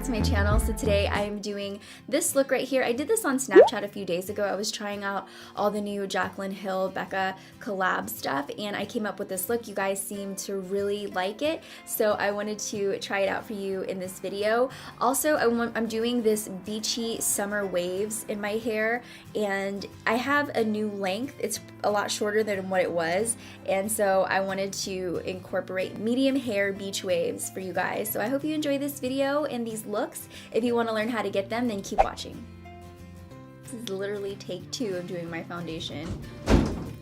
to my channel. So today I'm doing this look right here. I did this on Snapchat a few days ago. I was trying out all the new Jaclyn Hill Becca collab stuff and I came up with this look. You guys seem to really like it, so I wanted to try it out for you in this video. Also, I'm doing this beachy summer waves in my hair and I have a new length. It's a lot shorter than what it was, and so I wanted to incorporate medium hair beach waves for you guys. So I hope you enjoy this video and these looks. If you want to learn how to get them, then keep watching. This is literally take 2 of doing my foundation.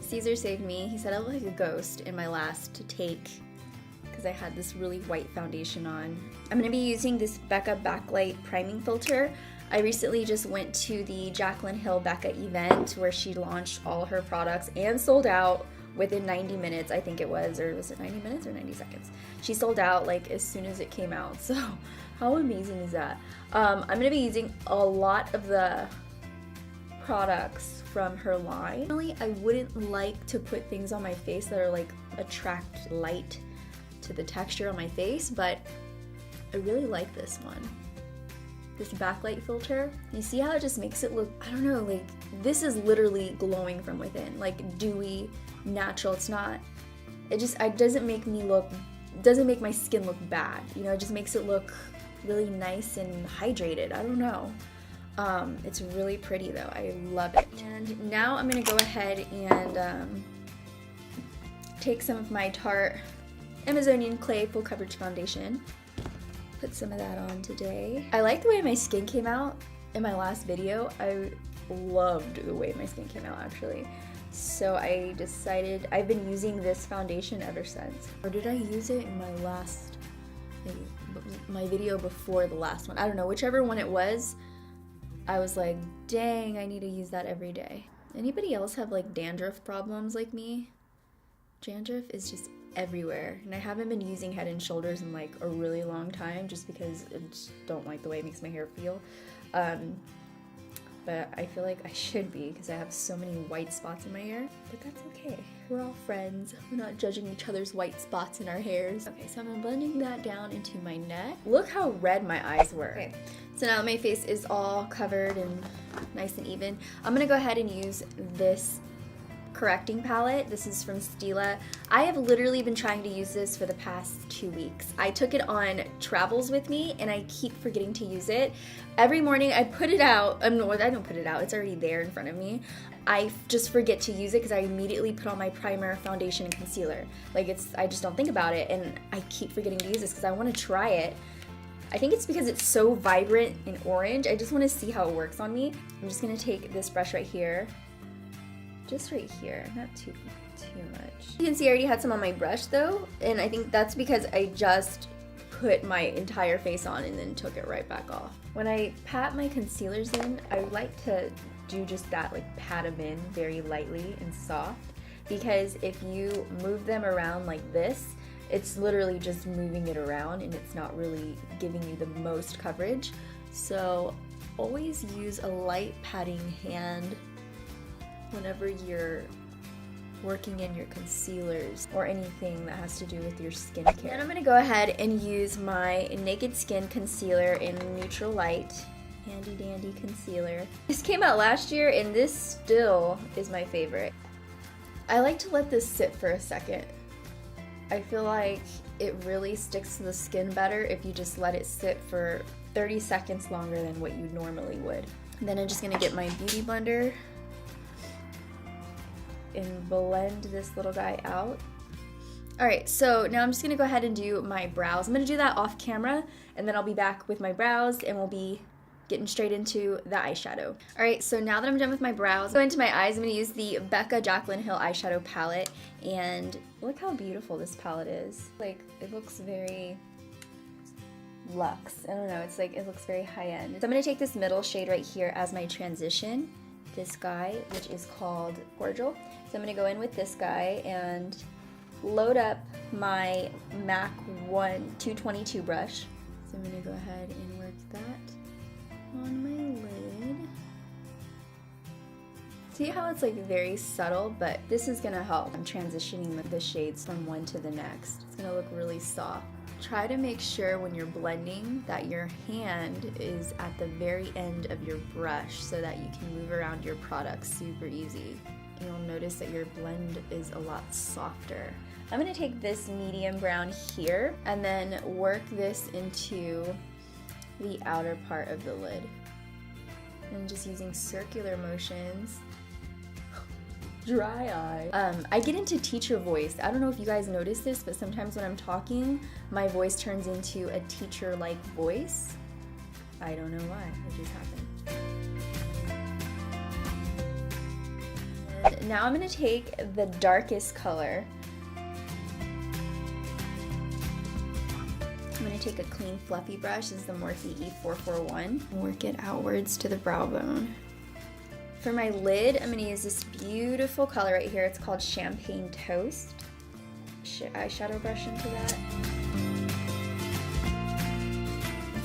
Caesar saved me. He said I look like a ghost in my last take because I had this really white foundation on. I'm going to be using this Becca backlight priming filter. I recently just went to the Jaclyn Hill Becca event where she launched all her products and sold out within 90 minutes, I think it was, or was it 90 minutes or 90 seconds? She sold out like as soon as it came out, so how amazing is that? I'm gonna be using a lot of the products from her line. Normally, I wouldn't like to put things on my face that are like attract light to the texture on my face, but I really like this one. This backlight filter. You see how it just makes it look, I don't know, like this is literally glowing from within, like dewy, natural. It's not, it doesn't make me look, doesn't make my skin look bad, you know, it just makes it look really nice and hydrated. I don't know. It's really pretty though. I love it. And now I'm gonna go ahead and take some of my Tarte Amazonian Clay Full Coverage Foundation. Put some of that on today. I like the way my skin came out in my last video. I loved the way my skin came out actually. So I decided, I've been using this foundation ever since. Or did I use it in my last, my video before the last one? I don't know, whichever one it was, I was like, dang, I need to use that every day. Anybody else have like dandruff problems like me? Dandruff is just everywhere, and I haven't been using Head and Shoulders in like a really long time just because I just don't like the way it makes my hair feel. But I feel like I should be because I have so many white spots in my hair, but that's okay. We're all friends. We're not judging each other's white spots in our hairs. Okay, so I'm blending that down into my neck. Look how red my eyes were. Okay, so now my face is all covered and nice and even. I'm gonna go ahead and use this correcting palette. This is from Stila. I have literally been trying to use this for the past 2 weeks. I took it on travels with me and I keep forgetting to use it. Every morning I put it out, no, I don't put it out, it's already there in front of me. I just forget to use it because I immediately put on my primer, foundation, and concealer. Like I just don't think about it, and I keep forgetting to use this because I want to try it. I think it's because it's so vibrant and orange. I just want to see how it works on me. I'm just going to take this brush right here. Just right here, not too much. You can see I already had some on my brush though, and I think that's because I just put my entire face on and then took it right back off. When I pat my concealers in, I like to do just that, like pat them in very lightly and soft, because if you move them around like this, it's literally just moving it around and it's not really giving you the most coverage. So always use a light patting hand whenever you're working in your concealers or anything that has to do with your skincare. Then I'm gonna go ahead and use my Naked Skin concealer in Neutral Light. Handy dandy concealer. This came out last year and this still is my favorite. I like to let this sit for a second. I feel like it really sticks to the skin better if you just let it sit for 30 seconds longer than what you normally would. And then I'm just gonna get my beauty blender and blend this little guy out. Alright, so now I'm just gonna go ahead and do my brows. I'm gonna do that off camera and then I'll be back with my brows and we'll be getting straight into the eyeshadow. Alright, so now that I'm done with my brows, go into my eyes. I'm gonna use the Becca Jaclyn Hill eyeshadow palette, and look how beautiful this palette is. Like, it looks very luxe. I don't know, it's like, it looks very high-end. So I'm gonna take this middle shade right here as my transition. This guy, which is called Cordial. So I'm gonna go in with this guy and load up my MAC 222 brush. So I'm gonna go ahead and work that on my lid. See how it's like very subtle, but this is gonna help. I'm transitioning the shades from one to the next. It's gonna look really soft. Try to make sure when you're blending that your hand is at the very end of your brush so that you can move around your product super easy. You'll notice that your blend is a lot softer. I'm gonna take this medium brown here and then work this into the outer part of the lid. And just using circular motions. Dry eye. I get into teacher voice. I don't know if you guys notice this, but sometimes when I'm talking, my voice turns into a teacher-like voice. I don't know why, it just happened. And now I'm gonna take the darkest color. I'm gonna take a clean fluffy brush. This is the Morphe E441. Work it outwards to the brow bone. For my lid, I'm gonna use this beautiful color right here. It's called Champagne Toast. Eyeshadow brush into that.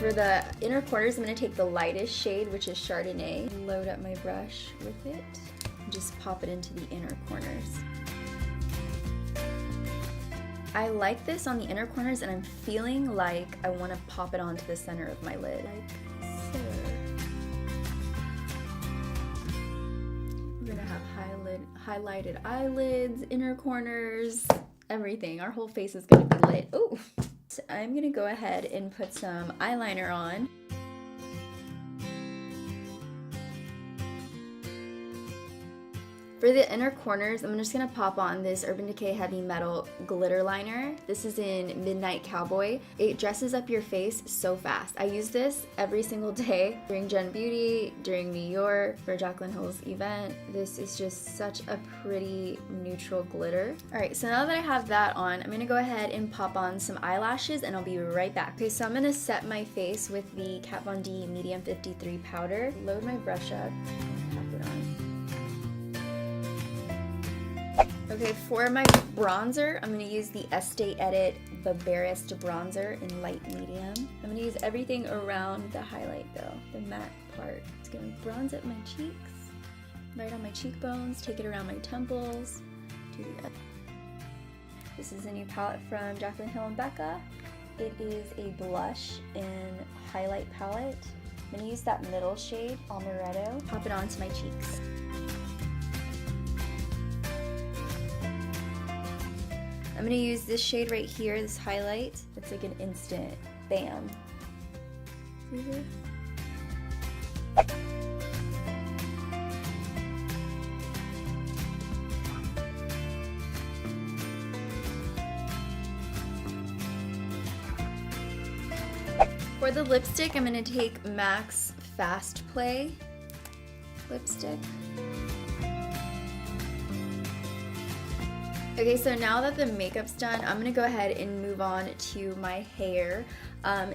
For the inner corners, I'm gonna take the lightest shade, which is Chardonnay. Load up my brush with it. And just pop it into the inner corners. I like this on the inner corners, and I'm feeling like I wanna pop it onto the center of my lid, like so. We're gonna have highlighted eyelids, inner corners, everything. Our whole face is gonna be lit. Ooh! So I'm gonna go ahead and put some eyeliner on. For the inner corners, I'm just gonna pop on this Urban Decay Heavy Metal glitter liner. This is in Midnight Cowboy. It dresses up your face so fast. I use this every single day during Gen Beauty, during New York, for Jaclyn Hill's event. This is just such a pretty neutral glitter. All right, so now that I have that on, I'm gonna go ahead and pop on some eyelashes and I'll be right back. Okay, so I'm gonna set my face with the Kat Von D Medium 53 powder. Load my brush up, tap it on. Okay, for my bronzer, I'm going to use the Estee Edit Barbarist bronzer in light medium. I'm going to use everything around the highlight though, the matte part. It's going to bronze up my cheeks, right on my cheekbones, take it around my temples. This is a new palette from Jaclyn Hill and Becca. It is a blush and highlight palette. I'm going to use that middle shade, Amaretto, pop it onto my cheeks. I'm gonna use this shade right here, this highlight. It's like an instant bam. See here? For the lipstick, I'm gonna take MAC's Fast Play lipstick. Okay, so now that the makeup's done, I'm gonna go ahead and move on to my hair.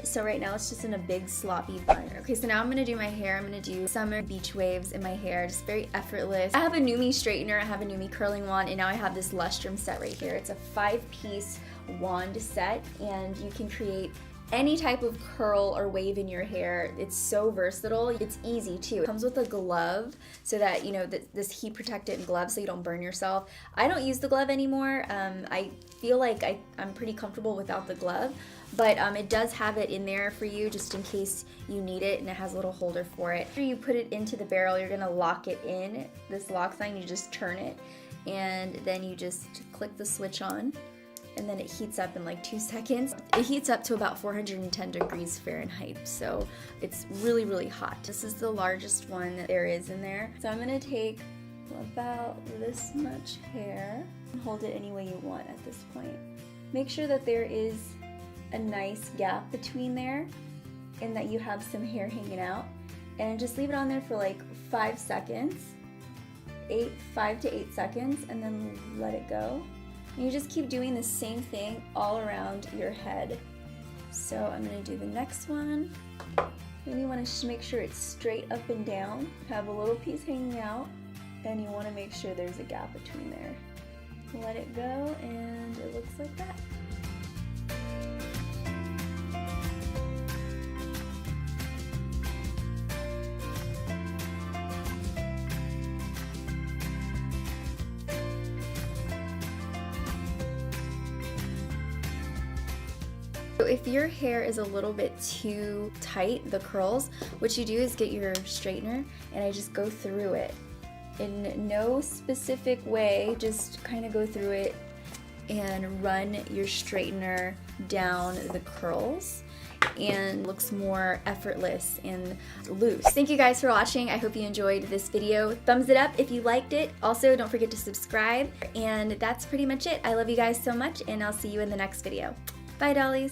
So right now it's just in a big sloppy bun. Okay, so now I'm gonna do my hair. I'm gonna do summer beach waves in my hair, just very effortless. I have a Numi straightener, I have a Numi curling wand, and now I have this Lustrum set right here. It's a 5-piece wand set, and you can create any type of curl or wave in your hair. It's so versatile. It's easy too. It comes with a glove so that, you know, this heat protectant glove so you don't burn yourself. I don't use the glove anymore. I feel like I'm pretty comfortable without the glove, but it does have it in there for you just in case you need it, and it has a little holder for it. After you put it into the barrel, you're gonna lock it in. This lock sign, you just turn it, and then you just click the switch on, and then it heats up in like 2 seconds. It heats up to about 410 degrees Fahrenheit, so it's really, really hot. This is the largest one that there is in there. So I'm gonna take about this much hair and hold it any way you want at this point. Make sure that there is a nice gap between there and that you have some hair hanging out, and just leave it on there for like 5 seconds, 5 to 8 seconds, and then let it go. And you just keep doing the same thing all around your head. So I'm gonna do the next one. Then you wanna make sure it's straight up and down. Have a little piece hanging out, and you wanna make sure there's a gap between there. Let it go, and it looks like that. if your hair is a little bit too tight, the curls, what you do is get your straightener and I just go through it in no specific way, just kind of go through it and run your straightener down the curls, and looks more effortless and loose. Thank you guys for watching. I hope you enjoyed this video. Thumbs it up if you liked it. Also, don't forget to subscribe, and that's pretty much it. I love you guys so much, and I'll see you in the next video. Bye, dollies.